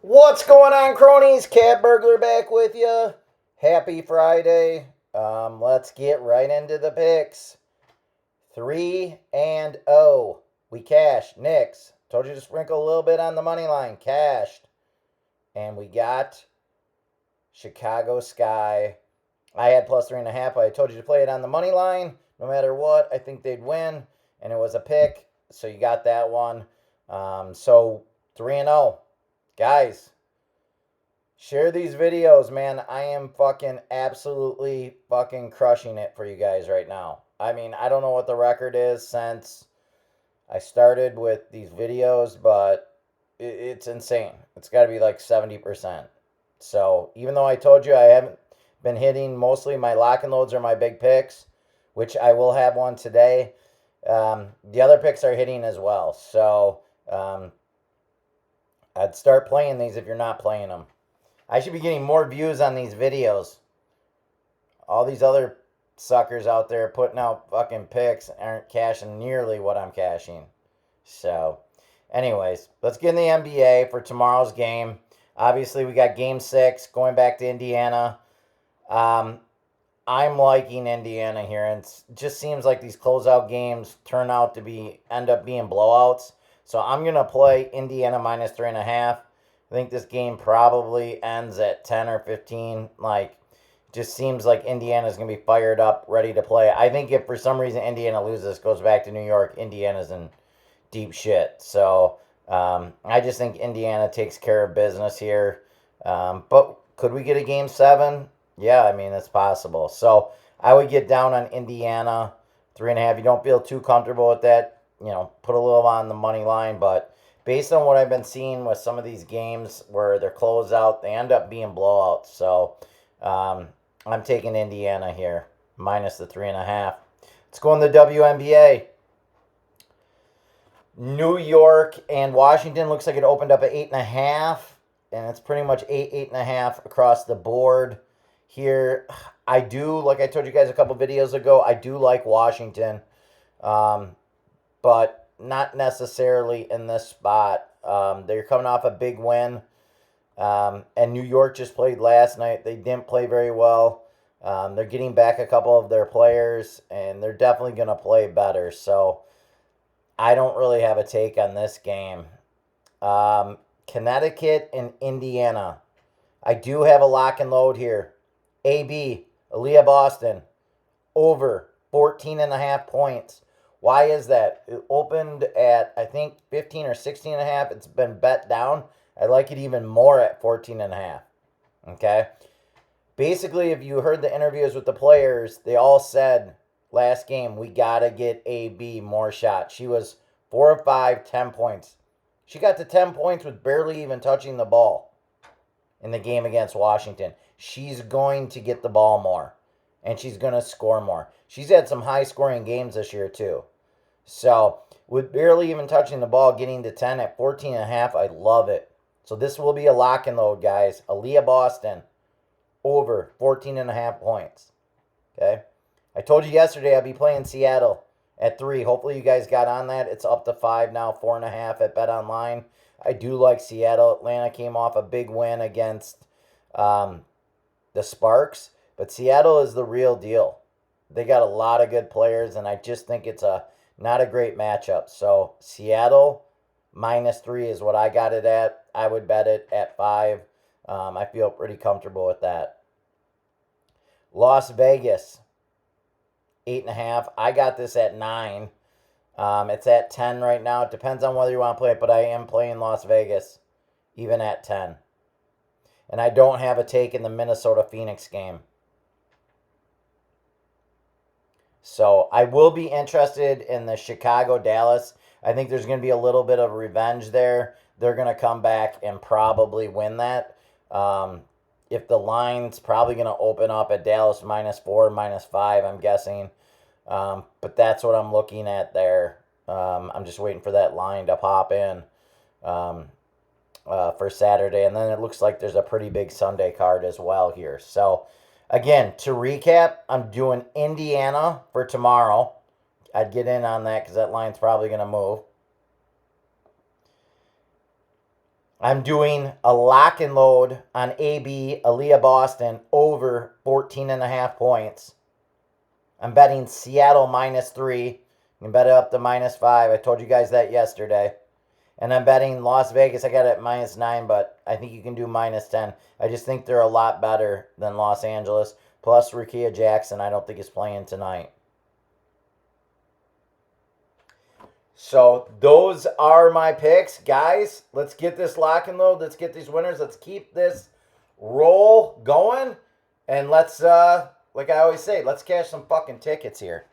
What's going on, cronies? Cat Burglar back with you. Happy Friday. Let's get right into the picks. 3-0. We cashed. Knicks. Told you to sprinkle a little bit on the money line. Cashed. And we got Chicago Sky. I had plus 3.5. I told you to play it on the money line. No matter what, I think they'd win. And it was a pick. So you got that one. So 3-0. Guys, share these videos, man. I am fucking absolutely fucking crushing it for you guys right now. I mean, I don't know what the record is since I started with these videos, but it's insane. It's got to be like 70%. So, even though I told you I haven't been hitting mostly my lock and loads or my big picks, which I will have one today, the other picks are hitting as well. So, I'd start playing these if you're not playing them. I should be getting more views on these videos. All these other suckers out there putting out fucking picks aren't cashing nearly what I'm cashing. So, anyways, let's get in the NBA for tomorrow's game. Obviously, we got game 6 going back to Indiana. I'm liking Indiana here, and it just seems like these closeout games turn out to end up being blowouts. So I'm gonna play Indiana minus 3.5. I think this game probably ends at 10 or 15. Just seems like Indiana's going to be fired up, ready to play. I think if for some reason Indiana loses, goes back to New York, Indiana's in deep shit. So I just think Indiana takes care of business here. But could we get a game 7? Yeah, I mean, it's possible. So I would get down on Indiana 3.5. You don't feel too comfortable with that, put a little on the money line, but based on what I've been seeing with some of these games where they're closed out, they end up being blowouts. So I'm taking Indiana here, minus the 3.5. Let's go in the WNBA. New York and Washington looks like it opened up at 8.5, and it's pretty much 8.5 across the board here. I do, like I told you guys a couple videos ago, I do like Washington, but not necessarily in this spot. They're coming off a big win. And New York just played last night. They didn't play very well. They're getting back a couple of their players, and they're definitely going to play better. So I don't really have a take on this game. Connecticut and Indiana. I do have a lock and load here. AB, Aaliyah Boston, over 14.5 points. Why is that? It opened at, I think, 15 or 16.5. It's been bet down. I like it even more at 14.5. Okay? Basically, if you heard the interviews with the players, they all said last game, we got to get AB more shots. She was 4 of 5, 10 points. She got to 10 points with barely even touching the ball in the game against Washington. She's going to get the ball more, and she's going to score more. She's had some high-scoring games this year, too. So, with barely even touching the ball, getting to 10 at 14.5, I love it. So, this will be a lock and load, guys. Aaliyah Boston, over 14.5 points. Okay? I told you yesterday I'd be playing Seattle at 3. Hopefully, you guys got on that. It's up to 5 now, 4.5 at BetOnline. I do like Seattle. Atlanta came off a big win against the Sparks, but Seattle is the real deal. They got a lot of good players, and I just think it's not a great matchup. So Seattle minus 3 is what I got it at. I would bet it at 5. I feel pretty comfortable with that. Las Vegas, 8.5. I got this at 9. It's at 10 right now. It depends on whether you want to play it, but I am playing Las Vegas even at 10. And I don't have a take in the Minnesota-Phoenix game. So I will be interested in the Chicago-Dallas. I think there's going to be a little bit of revenge there. They're going to come back and probably win that. If the line's probably going to open up at Dallas minus 4, minus 5, I'm guessing. But that's what I'm looking at there. I'm just waiting for that line to pop in for Saturday. And then it looks like there's a pretty big Sunday card as well here. So again, to recap, I'm doing Indiana for tomorrow. I'd get in on that because that line's probably going to move. I'm doing a lock and load on AB, Aaliyah Boston, over 14.5 points. I'm betting Seattle -3. You can bet it up to -5. I told you guys that yesterday. And I'm betting Las Vegas. I got it at -9, but I think you can do -10. I just think they're a lot better than Los Angeles. Plus, Rukia Jackson, I don't think is playing tonight. So those are my picks, guys. Let's get this lock and load. Let's get these winners. Let's keep this roll going, and let's like I always say, let's cash some fucking tickets here.